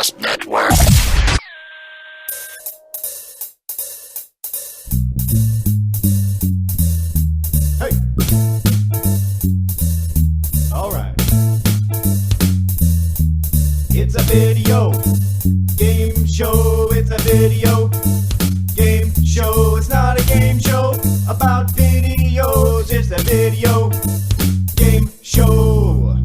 Gamercast Network. Hey. All right. It's a video game show. It's a video game show. It's not a game show about videos. It's a video game show.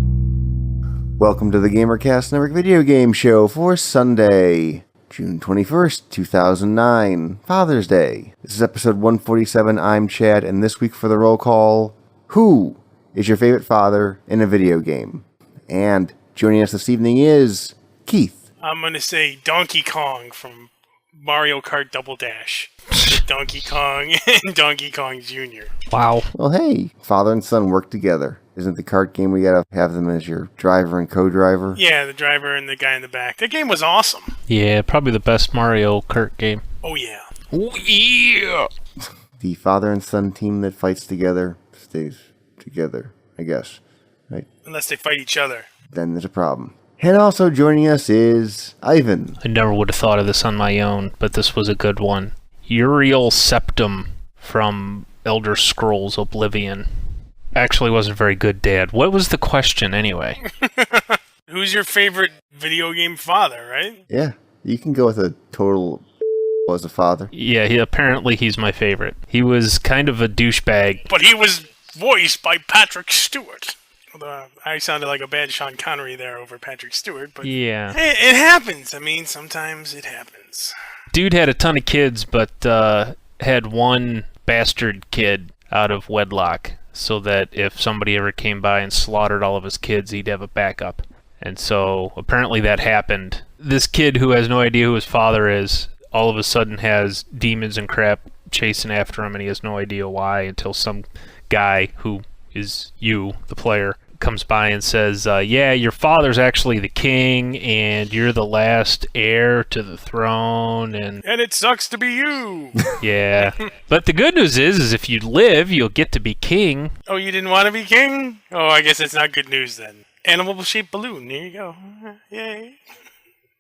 Welcome to the Gamercast Network video game show for Sunday, June 21st, 2009, Father's Day. This is episode 147. I'm Chad, and this week for the roll call, who is your favorite father in a video game? And joining us this evening is Keith. I'm going to say Donkey Kong from Mario Kart Double Dash. Donkey Kong and Donkey Kong Jr. Wow. Well, hey, father and son work together. Isn't the kart game we gotta have them as your driver and co-driver? Yeah, the driver and the guy in the back. That game was awesome. Yeah, probably the best Mario Kart game. Oh, yeah. Oh, yeah! The father and son team that fights together stays together, I guess. Right? Unless they fight each other. Then there's a problem. And also joining us is Ivan. I never would have thought of this on my own, but this was a good one. Uriel Septim from Elder Scrolls Oblivion. Actually wasn't very good, Dad. What was the question, anyway? Who's your favorite video game father, right? Yeah, you can go with a total as a father. Yeah, apparently he's my favorite. He was kind of a douchebag. But he was voiced by Patrick Stewart. Although I sounded like a bad Sean Connery there over Patrick Stewart, but Yeah. hey, it happens. I mean, sometimes it happens. Dude had a ton of kids, but had one bastard kid out of wedlock, so that if somebody ever came by and slaughtered all of his kids, he'd have a backup. And so apparently that happened. This kid who has no idea who his father is, all of a sudden has demons and crap chasing after him, and he has no idea why, until some guy who is you, the player, comes by and says, yeah, your father's actually the king, and you're the last heir to the throne, and it sucks to be you. yeah. But the good news is if you live, you'll get to be king. Oh, you didn't want to be king? Oh, I guess it's not good news then. Animal-shaped balloon, there you go. Yay.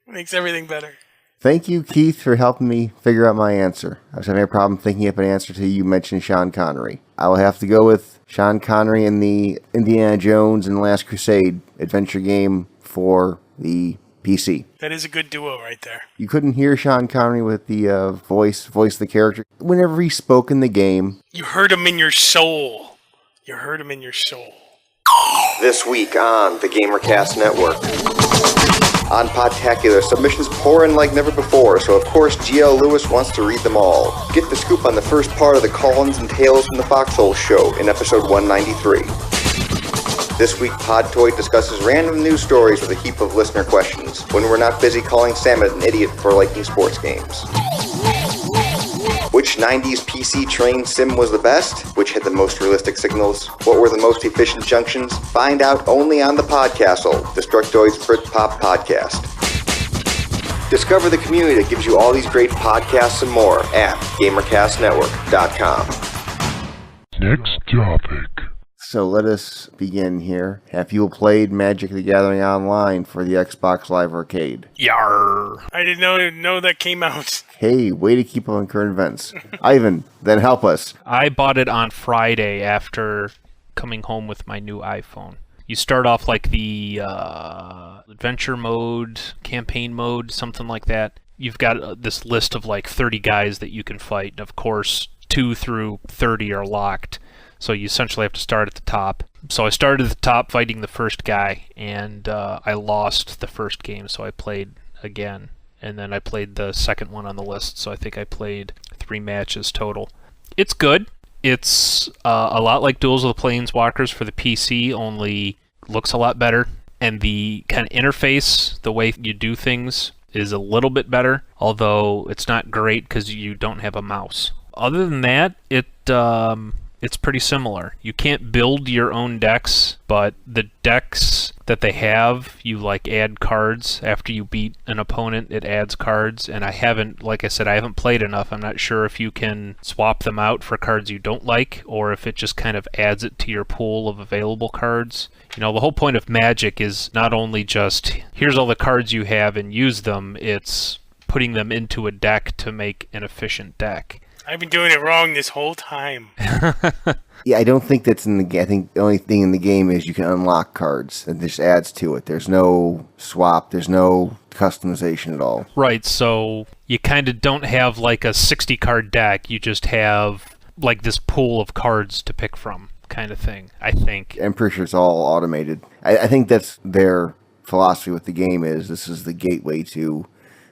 Makes everything better. Thank you, Keith, for helping me figure out my answer. I was having a problem thinking up an answer till you mentioned Sean Connery. I will have to go with Sean Connery in the Indiana Jones and Last Crusade adventure game for the PC. That is a good duo right there. You couldn't hear Sean Connery with the voice the character. Whenever he spoke in the game. You heard him in your soul. You heard him in your soul. This week on the Gamercast Network. On Podtacular, submissions pour in like never before, so of course GL Lewis wants to read them all. Get the scoop on the first part of the Call-ins and Tales from the Foxhole show in episode 193. This week, Podtoid discusses random news stories with a heap of listener questions, when we're not busy calling Samet an idiot for liking sports games. Which 90s PC train sim was the best? Which had the most realistic signals? What were the most efficient junctions? Find out only on the Podcastle, Destructoid's Britpop podcast. Discover the community that gives you all these great podcasts and more at GamerCastNetwork.com. Next topic. So let us begin here. Have you played Magic the Gathering Online for the Xbox Live Arcade? Yarr. I didn't know that came out. Hey, way to keep up on current events. Ivan, then help us. I bought it on Friday after coming home with my new iPhone. You start off like the adventure mode, campaign mode, something like that. You've got this list of like 30 guys that you can fight. And of course, 2 through 30 are locked. So you essentially have to start at the top. So I started at the top fighting the first guy, and I lost the first game, so I played again. And then I played the second one on the list, so I think I played 3 matches total. It's good. It's a lot like Duels of the Planeswalkers for the PC, only looks a lot better. And the kind of interface, the way you do things, is a little bit better, although it's not great because you don't have a mouse. Other than that, it's pretty similar. You can't build your own decks, but the decks that they have. You like add cards after you beat an opponent, it adds cards, and I haven't, like I said, I haven't played enough. I'm not sure if you can swap them out for cards you don't like, or if it just kind of adds it to your pool of available cards. You know, the whole point of Magic is not only just, here's all the cards you have and use them, it's putting them into a deck to make an efficient deck. I've been doing it wrong this whole time. Yeah, I don't think that's in the game. I think the only thing in the game is you can unlock cards. It just adds to it. There's no swap. There's no customization at all. Right, so you kind of don't have like a 60-card deck. You just have like this pool of cards to pick from kind of thing, I think. I'm pretty sure it's all automated. I think that's their philosophy with the game is this is the gateway to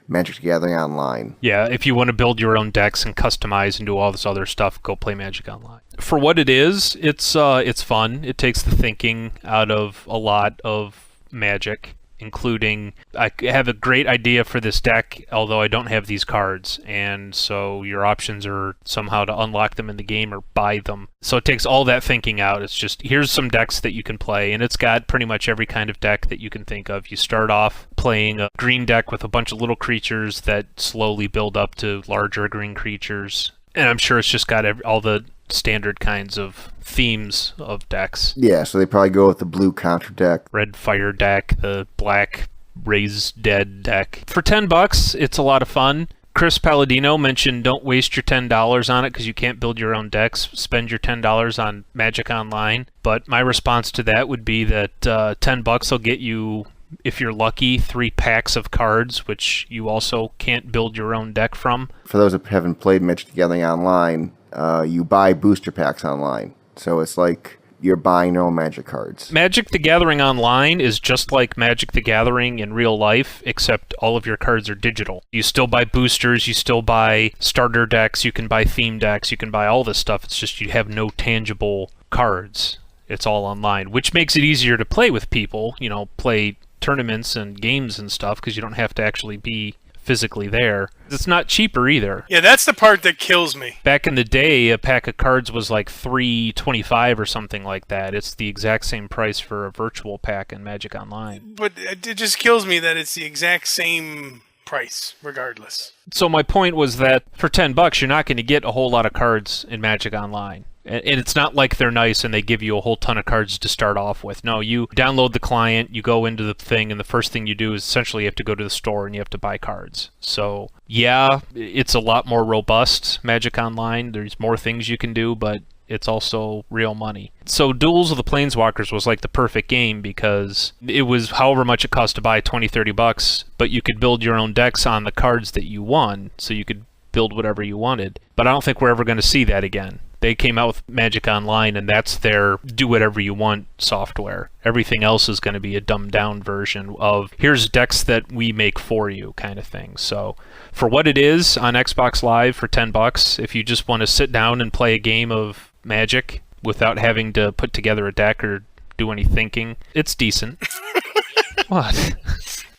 Magic the Gathering Online. Yeah, if you want to build your own decks and customize and do all this other stuff, go play Magic Online. For what it is, it's fun. It takes the thinking out of a lot of Magic, including I have a great idea for this deck, although I don't have these cards, and so your options are somehow to unlock them in the game or buy them. So it takes all that thinking out. It's just, here's some decks that you can play, and it's got pretty much every kind of deck that you can think of. You start off playing a green deck with a bunch of little creatures that slowly build up to larger green creatures, and I'm sure it's just got all the standard kinds of themes of decks. Yeah, so they probably go with the blue counter deck. Red fire deck, the black raise dead deck. For $10, it's a lot of fun. Chris Palladino mentioned don't waste your $10 on it because you can't build your own decks. Spend your $10 on Magic Online. But my response to that would be that $10 will get you, if you're lucky, 3 packs of cards, which you also can't build your own deck from. For those that haven't played Magic the Gathering Online, you buy booster packs online. So it's like you're buying your own Magic cards. Magic the Gathering Online is just like Magic the Gathering in real life, except all of your cards are digital. You still buy boosters, you still buy starter decks, you can buy theme decks, you can buy all this stuff. It's just you have no tangible cards. It's all online, which makes it easier to play with people, you know, play tournaments and games and stuff, because you don't have to actually be physically there. It's not cheaper either. Yeah, that's the part that kills me. Back in the day, a pack of cards was like $3.25 or something like that. It's the exact same price for a virtual pack in Magic Online. But it just kills me that it's the exact same price, regardless. So my point was that for $10, you're not going to get a whole lot of cards in Magic Online. And it's not like they're nice and they give you a whole ton of cards to start off with. No, you download the client, you go into the thing, and the first thing you do is essentially you have to go to the store and you have to buy cards. So, yeah, it's a lot more robust, Magic Online. There's more things you can do, but it's also real money. So Duels of the Planeswalkers was like the perfect game because it was however much it cost to buy, $20-30, but you could build your own decks on the cards that you won, so you could build whatever you wanted. But I don't think we're ever going to see that again. They came out with Magic Online, and that's their do-whatever-you-want software. Everything else is going to be a dumbed-down version of, here's decks that we make for you kind of thing. So for what it is on Xbox Live for $10, if you just want to sit down and play a game of Magic without having to put together a deck or do any thinking, it's decent. What?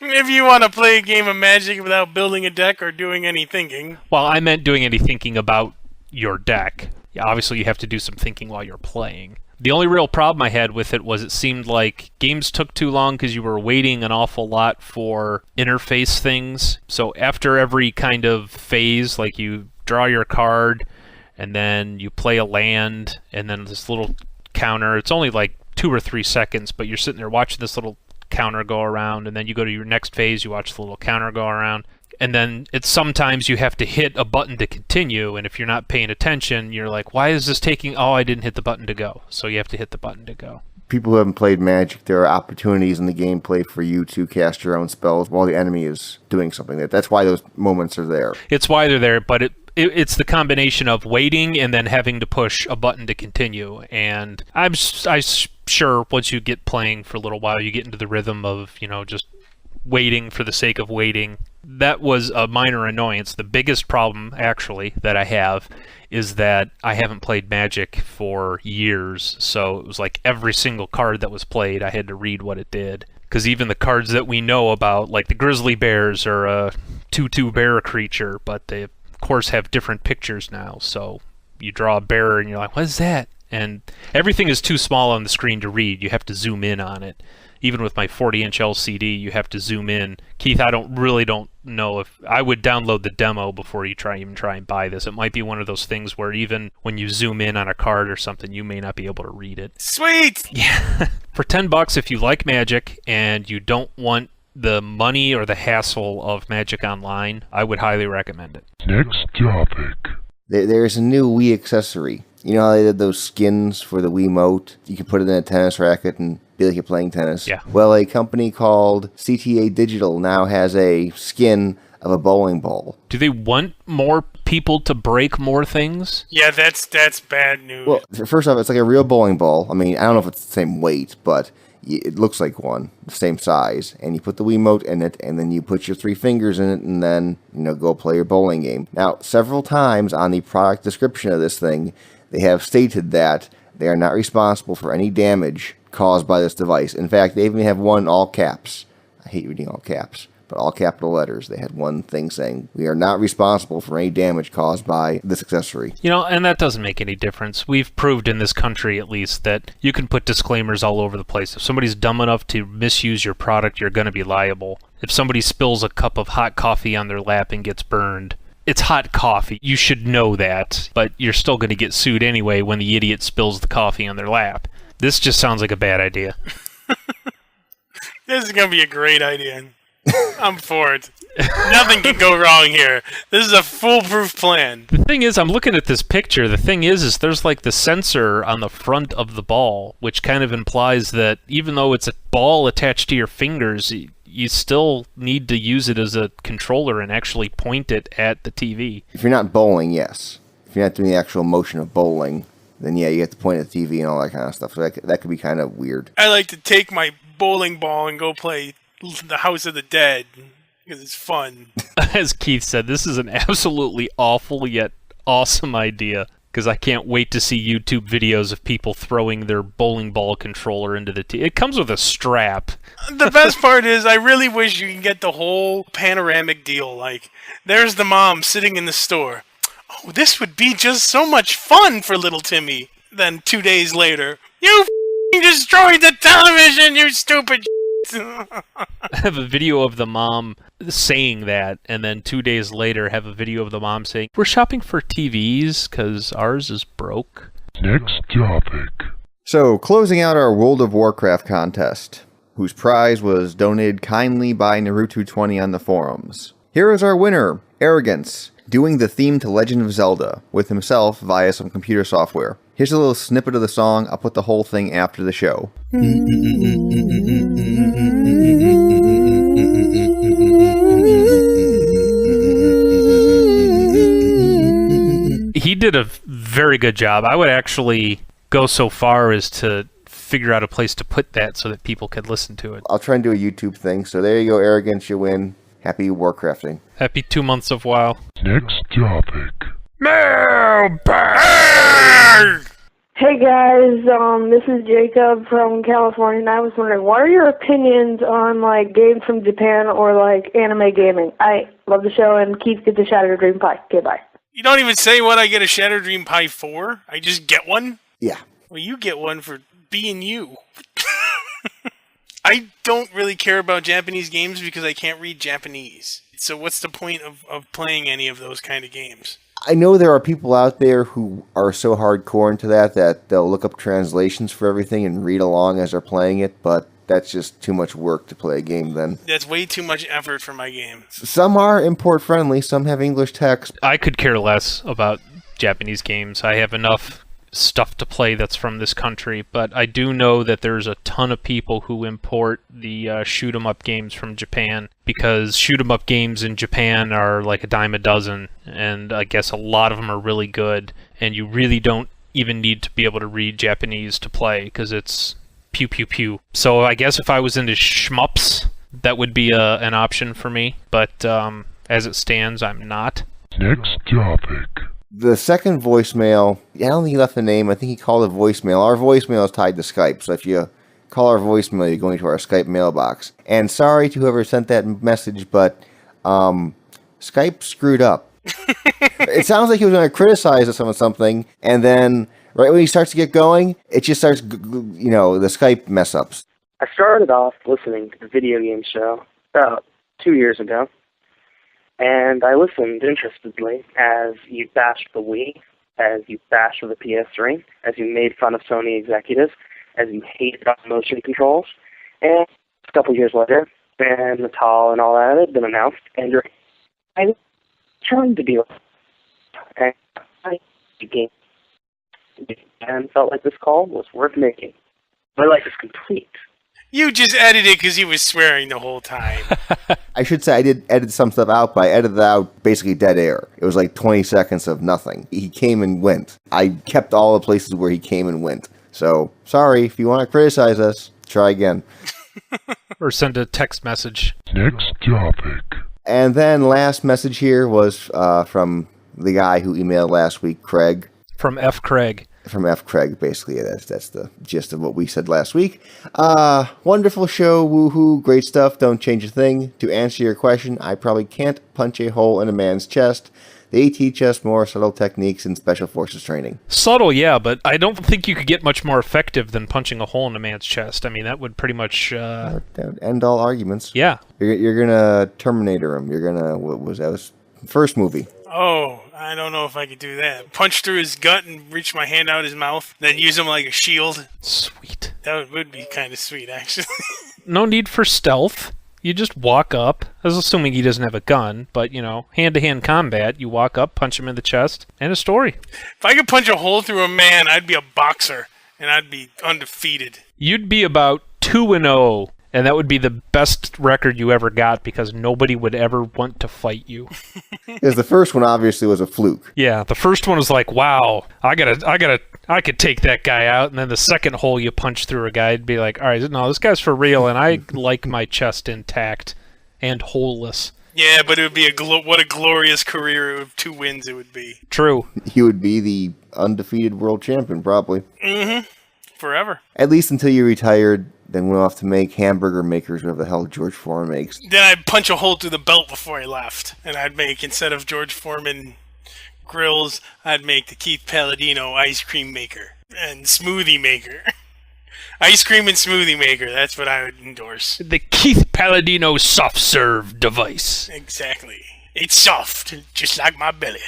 If you want to play a game of Magic without building a deck or doing any thinking. Well, I meant doing any thinking about your deck. Yeah, obviously you have to do some thinking while you're playing. The only real problem I had with it was it seemed like games took too long because you were waiting an awful lot for interface things. So after every kind of phase, like you draw your card, and then you play a land, and then this little counter, it's only like 2 or 3 seconds, but you're sitting there watching this little counter go around, and then you go to your next phase, you watch the little counter go around. And then it's sometimes you have to hit a button to continue, and if you're not paying attention, you're like, why is this taking... Oh, I didn't hit the button to go. So you have to hit the button to go. People who haven't played Magic, there are opportunities in the gameplay for you to cast your own spells while the enemy is doing something. That's why those moments are there. It's why they're there, but it's the combination of waiting and then having to push a button to continue. And I'm sure once you get playing for a little while, you get into the rhythm of, you know, just waiting for the sake of waiting. That was a minor annoyance. The biggest problem, actually, that I have is that I haven't played Magic for years, so it was like every single card that was played, I had to read what it did. Because even the cards that we know about, like the Grizzly Bears are a 2/2 bear creature, but they, of course, have different pictures now. So you draw a bear and you're like, what is that? And everything is too small on the screen to read. You have to zoom in on it. even with my 40-inch LCD, you have to zoom in. Keith, I don't know if I would download the demo before you try and buy this. It might be one of those things where even when you zoom in on a card or something, you may not be able to read it. Sweet! Yeah. For $10, if you like Magic and you don't want the money or the hassle of Magic Online, I would highly recommend it. Next topic. There's a new Wii accessory. You know how they did those skins for the Wiimote? You can put it in a tennis racket and be like you're playing tennis. Yeah. Well, a company called CTA Digital now has a skin of a bowling ball. Do they want more people to break more things? Yeah, that's bad news. Well, first off, it's like a real bowling ball. I mean, I don't know if it's the same weight, but it looks like one, the same size. And you put the Wiimote in it, and then you put your 3 fingers in it, and then, go play your bowling game. Now, several times on the product description of this thing, they have stated that they are not responsible for any damage caused by this device. In fact, they even have one in all caps. I hate reading all caps, but all capital letters. They had one thing saying, we are not responsible for any damage caused by this accessory. And that doesn't make any difference. We've proved in this country, at least, that you can put disclaimers all over the place. If somebody's dumb enough to misuse your product, you're going to be liable. If somebody spills a cup of hot coffee on their lap and gets burned, it's hot coffee. You should know that, but you're still going to get sued anyway when the idiot spills the coffee on their lap. This just sounds like a bad idea. This is going to be a great idea. I'm for it. Nothing can go wrong here. This is a foolproof plan. The thing is, I'm looking at this picture. The thing is there's like the sensor on the front of the ball, which kind of implies that even though it's a ball attached to your fingers, you still need to use it as a controller and actually point it at the TV. If you're not bowling, yes. If you're not doing the actual motion of bowling, then yeah, you have to point at the TV and all that kind of stuff. So that could be kind of weird. I like to take my bowling ball and go play the House of the Dead because it's fun. As Keith said, this is an absolutely awful yet awesome idea, because I can't wait to see YouTube videos of people throwing their bowling ball controller into the TV. It comes with a strap. The best part is I really wish you can get the whole panoramic deal. Like, there's the mom sitting in the store. Oh, this would be just so much fun for little Timmy. Then 2 days later, you f***ing destroyed the television, you stupid I have a video of the mom saying that, and then 2 days later have a video of the mom saying, we're shopping for TVs because ours is broke. Next topic. So, closing out our World of Warcraft contest, whose prize was donated kindly by Naruto20 on the forums. Here is our winner, Arrogance, doing the theme to Legend of Zelda with himself via some computer software. Here's a little snippet of the song. I'll put the whole thing after the show. He did a very good job. I would actually go so far as to figure out a place to put that so that people could listen to it. I'll try and do a YouTube thing. So there you go, Arrogance, you win. Happy Warcrafting. Happy 2 months of WoW. Next topic. Mailbag! Hey guys, this is Jacob from California, and I was wondering, what are your opinions on, games from Japan or, anime gaming? I love the show, and Keith gets a Shattered Dream Pie. Okay, bye. You don't even say what I get a Shattered Dream Pie for? I just get one? Yeah. Well, you get one for being you. I don't really care about Japanese games because I can't read Japanese. So what's the point of playing any of those kind of games? I know there are people out there who are so hardcore into that they'll look up translations for everything and read along as they're playing it, but that's just too much work to play a game then. That's way too much effort for my game. Some are import friendly, some have English text. I could care less about Japanese games. I have enough stuff to play that's from this country, but I do know that there's a ton of people who import the shoot 'em up games from Japan, because shoot 'em up games in Japan are like a dime a dozen, and I guess a lot of them are really good, and you really don't even need to be able to read Japanese to play, because it's pew pew pew. So I guess if I was into shmups, that would be an option for me, but as it stands, I'm not. Next topic. The second voicemail, I don't think he left the name. I think he called a voicemail. Our voicemail is tied to Skype, so if you call our voicemail, you're going to our Skype mailbox. And sorry to whoever sent that message, but Skype screwed up. It sounds like he was going to criticize us on something, and then right when he starts to get going, it just starts, the Skype mess ups. I started off listening to the video game show about 2 years ago, and I listened interestedly as you bashed the Wii, as you bashed the PS3, as you made fun of Sony executives, as you hated on motion controls, and a couple years later, and Natal and all that had been announced, and you're trying to be like, game, and felt like this call was worth making. My life is complete. You just edited because he was swearing the whole time. I should say I did edit some stuff out, but I edited out basically dead air. It was like 20 seconds of nothing. He came and went. I kept all the places where he came and went. So, sorry, if you want to criticize us, try again. Or send a text message. Next topic. And then last message here was from the guy who emailed last week, Craig. From F. Craig. From F. Craig, basically. That's the gist of what we said last week. Wonderful show, woohoo, great stuff, don't change a thing. To answer your question, I probably can't punch a hole in a man's chest. They teach us more subtle techniques in Special Forces training. Subtle, yeah, but I don't think you could get much more effective than punching a hole in a man's chest. I mean, that would pretty much... That would end all arguments. Yeah. You're gonna Terminator him. You're gonna... What was that? Was first movie. Oh, I don't know if I could do that. Punch through his gut and reach my hand out his mouth, then use him like a shield. Sweet. That would be kind of sweet, actually. No need for stealth. You just walk up. I was assuming he doesn't have a gun, but, you know, hand-to-hand combat, you walk up, punch him in the chest, and a story. If I could punch a hole through a man, I'd be a boxer, and I'd be undefeated. You'd be about 2-0, and that would be the best record you ever got because nobody would ever want to fight you. Because the first one obviously was a fluke. Yeah, the first one was like, wow, I could take that guy out, and then the second hole you punch through a guy, it'd be like, all right, no, this guy's for real, and I like my chest intact and holeless. Yeah, but it would be what a glorious career of 2 wins it would be. True. He would be the undefeated world champion, probably. Mm-hmm. Forever. At least until you retired, then went off to make hamburger makers, whatever the hell George Foreman makes. Then I'd punch a hole through the belt before I left, and I'd make, instead of George Foreman grills, I'd make the Keith Palladino ice cream maker and smoothie maker. Ice cream and smoothie maker, that's what I would endorse. The Keith Palladino soft serve device. Exactly. It's soft, just like my belly.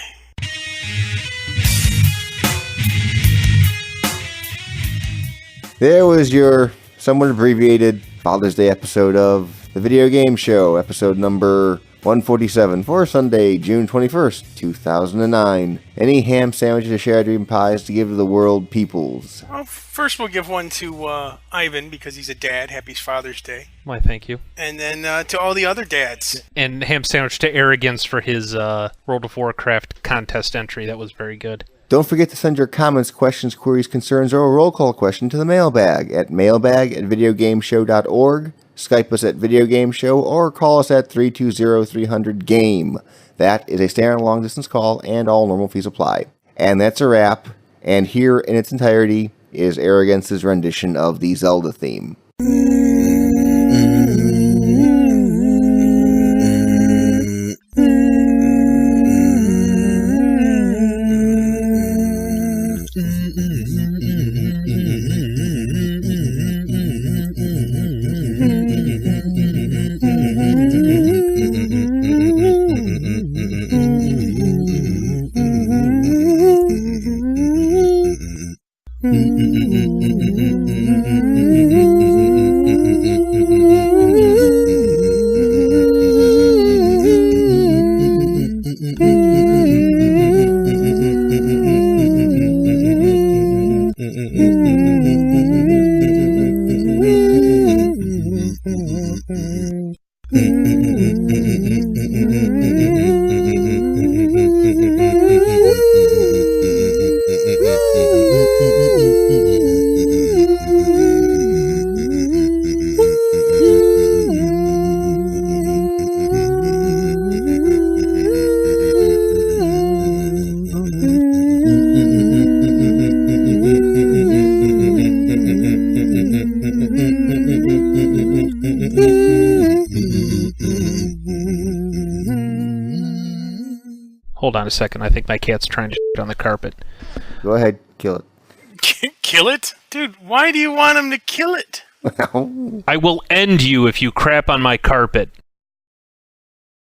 There was your somewhat abbreviated Father's Day episode of the Video Game Show, episode number 147 for Sunday, June 21st, 2009. Any ham sandwiches or share dream pies to give to the world peoples? Well, first we'll give one to Ivan because he's a dad. Happy Father's Day. Why, thank you. And then to all the other dads. And ham sandwich to Arrogance for his World of Warcraft contest entry. That was very good. Don't forget to send your comments, questions, queries, concerns, or a roll call question to the mailbag at mailbag@videogameshow.org. Skype us at Video Game Show or call us at 320-300-GAME. That is a standard long-distance call and all normal fees apply. And that's a wrap. And here in its entirety is Arrogance's rendition of the Zelda theme. Hold on a second. I think my cat's trying to shit on the carpet. Go ahead, kill it. Kill it? Dude, why do you want him to kill it? I will end you if you crap on my carpet.